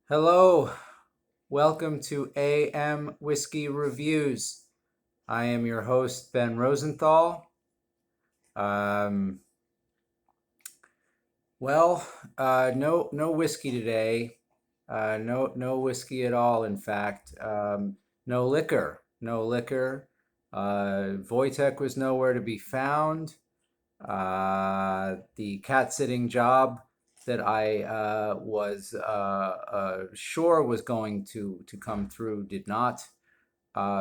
Hello, welcome to AM Whiskey Reviews. I am your host, Ben Rosenthal. Um, no whiskey today. No whiskey at all. In fact, no liquor, no liquor. Wojtek was nowhere to be found. The cat sitting job that I was sure was going to come through did not.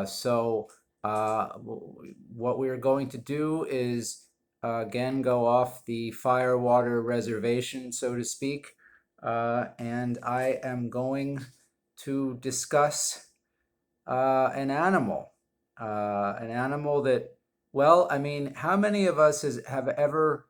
So what we're going to do is again go off the firewater reservation, so to speak, and I am going to discuss an animal that, well, I mean, how many of us have ever,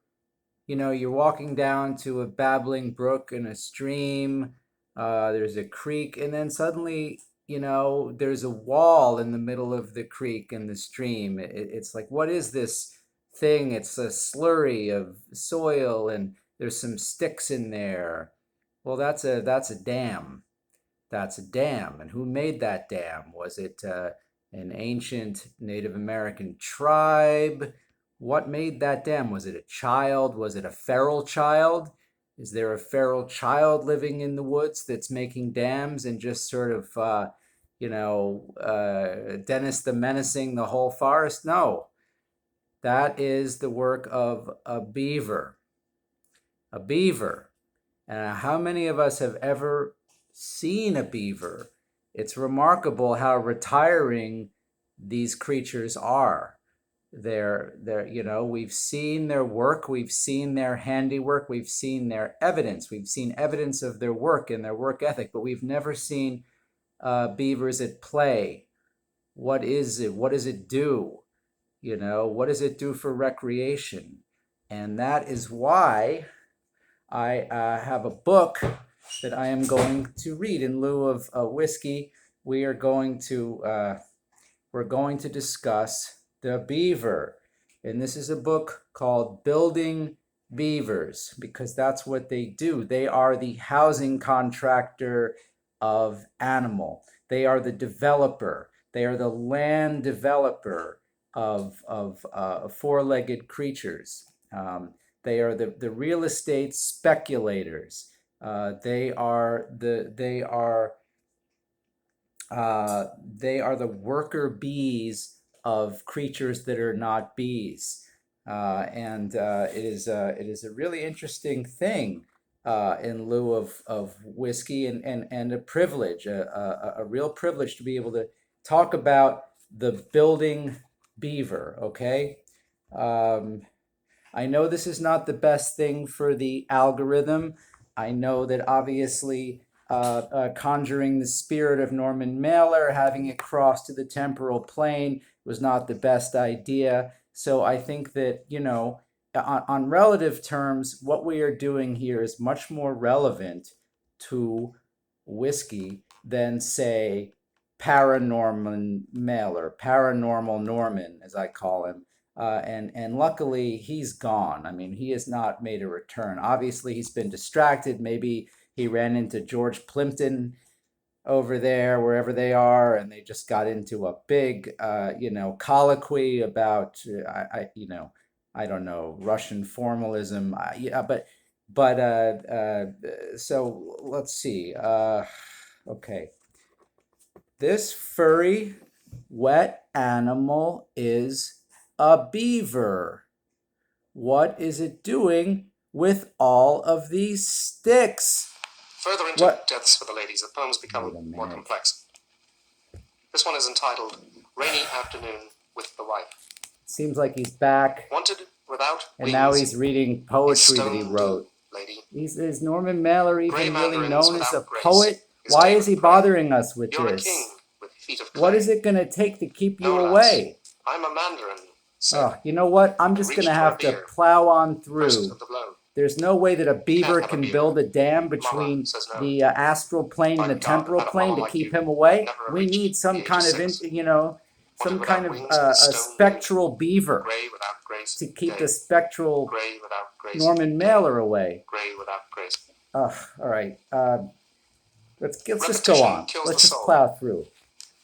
you're walking down to a babbling brook and a stream, there's a creek, and then suddenly, there's a wall in the middle of the creek and the stream. It's like, what is this thing? It's a slurry of soil and there's some sticks in there. Well, that's a dam. That's a dam. And who made that dam? Was it an ancient Native American tribe? What made that dam? Was it a child? Was it a feral child? Is there a feral child living in the woods that's making dams and just sort of, Dennis the Menacing the whole forest? No, that is the work of a beaver. A beaver. And how many of us have ever seen a beaver? It's remarkable how retiring these creatures are. We've seen their work, we've seen their handiwork, we've seen their evidence, we've seen evidence of their work and their work ethic, but we've never seen beavers at play. What is it? What does it do? What does it do for recreation? And that is why I have a book that I am going to read in lieu of whiskey. We're going to discuss the beaver, and this is a book called Building Beavers because that's what they do. They are the housing contractor of animal. They are the developer. They are the land developer of four-legged creatures. They are the real estate speculators. They are the worker bees of creatures that are not bees, and it is a really interesting thing in lieu of whiskey and a privilege, a real privilege to be able to talk about the building beaver. Okay. Um, I know this is not the best thing for the algorithm. I know that obviously conjuring the spirit of Norman Mailer, having it cross to the temporal plane was not the best idea. So I think that, on relative terms, what we are doing here is much more relevant to whiskey than, say, paranormal Mailer, paranormal Norman, as I call him. And luckily he's gone. I mean, he has not made a return. Obviously, he's been distracted. Maybe he ran into George Plimpton over there, wherever they are, and they just got into a big, colloquy about, I don't know, Russian formalism. Yeah, so let's see. Okay, this furry, wet animal is a beaver. What is it doing with all of these sticks? Further into What? depths for the ladies, the poems become more complex. This one is entitled Rainy Afternoon with the Wife. Seems like he's back. Wanted without And wings. now he's reading poetry that he Stone wrote. lady. Is Norman Mailer even really known as a grace. poet? Why is he bothering us with You're this? a king with feet of clay. What is it going to take to keep you No, away? I'm a mandarin. Oh, you know what? I'm just going to have to plow on through. There's no way that a beaver can build a dam between the astral plane and the temporal plane to keep him away. We need some kind of, a spectral beaver to keep the spectral Norman Mailer away. Gray without grace. All right. Let's just go on. Kills Let's the just soul. plow through.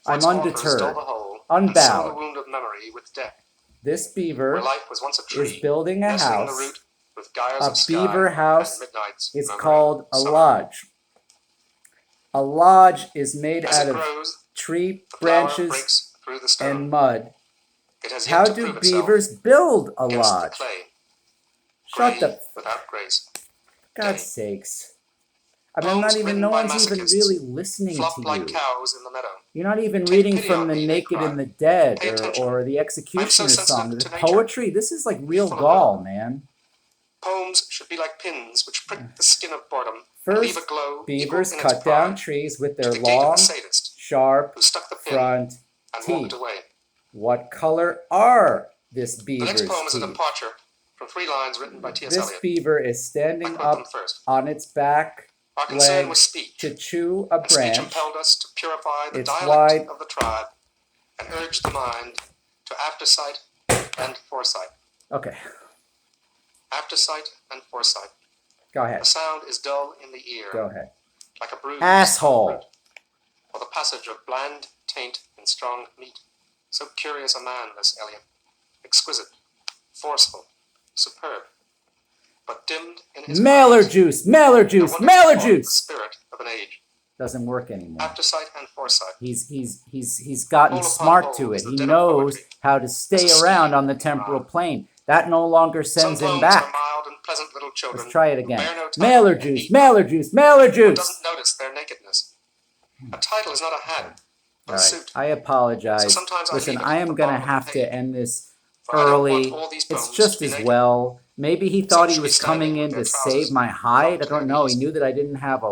For I'm its offers undeterred, dull the whole, and sow the unbowed. wound of memory with death. This Where beaver life was once a tree, is building a nestling the house. root with gyres A of sky beaver and house midnight's is murmuring called a summer. lodge. A lodge is made As out it of grows, tree the flower branches breaks through the stone. and mud. It has How yet to do prove itself beavers build a against the lodge? clay. Shut Gray the without grace. God's Day. sakes. I mean, Poems no by one's even masochists really listening flop to like you. cows in the meadow. You're not even Take reading pity from on the me, they Naked cry. and the Dead Pay attention. or the I'm so Executioner sensitive song. to The nature. poetry, this is like real Full of gall, love. man. Poems should be like pins which prick the skin of boredom and leave a First, glow beavers equal in its cut down pride trees with to their the gait of the long, sadist sharp who stuck the pin front and teeth. walked away. What color are this The beaver's next poem is a teeth? departure from 3 lines written by T.S. This Eliot. beaver is I standing quote them up first. on its back Our concern was legs speech, to chew a and speech branch. impelled us to purify the It's dialect wide. of the tribe and urge the mind to aftersight and foresight. Okay, Aftersight and foresight. go The ahead. sound is dull in the ear, Go ahead. like a bruise Asshole. on the root, or the passage of bland taint in strong meat. So curious a man, this Eliot, exquisite, forceful, superb, but dimmed in his Mailer crimes. juice, mailer No juice, wonder mailer he fought juice. The spirit of an age. Doesn't work anymore. Aftersight and foresight. He's gotten Hole upon smart hole to is it. the He den of knows poetry. how to stay As a around scheme on the in temporal rhyme. plane. That no longer Some sends him poems back. are mild and pleasant little children. Let's try it who again. bear no title Mailer and juice, need mailer juice, mailer One juice. doesn't notice their nakedness. A title is not a hat, but All a right, suit. I apologize. So sometimes I Listen, leave it I at am the gonna bottom of the have page, to end this for I don't want early. all these It's poems just to be as naked. well. Maybe he Some thought he should be was standing coming with in their to trousers save my hide. I dropped to don't their know. He knees. knew that I didn't have a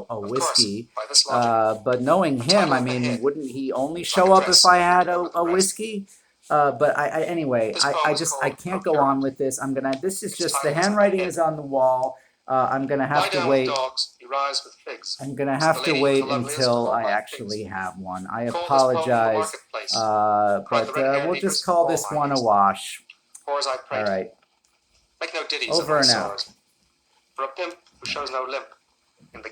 Of whiskey. course, by this logic, But knowing the him, title I of the mean, head wouldn't he only is show like a up if dress I had over the a breast. whiskey? But anyway, This poem is I called can't go on Procurement. with this. This is Its just, the title is handwriting Head. is on the wall. I'm gonna Lie have to down wait. with dogs, you rise with figs. I'm gonna So have the to lady wait was the loveliest of until all I my actually pigs. have one. I Called this poem the apologize. marketplace. Cried the But red-haired we'll just negress, call all this my one a pigs. wash. Or as I All prate, right, make no ditties of over my and out. sores. For a pimp who shows no limp in the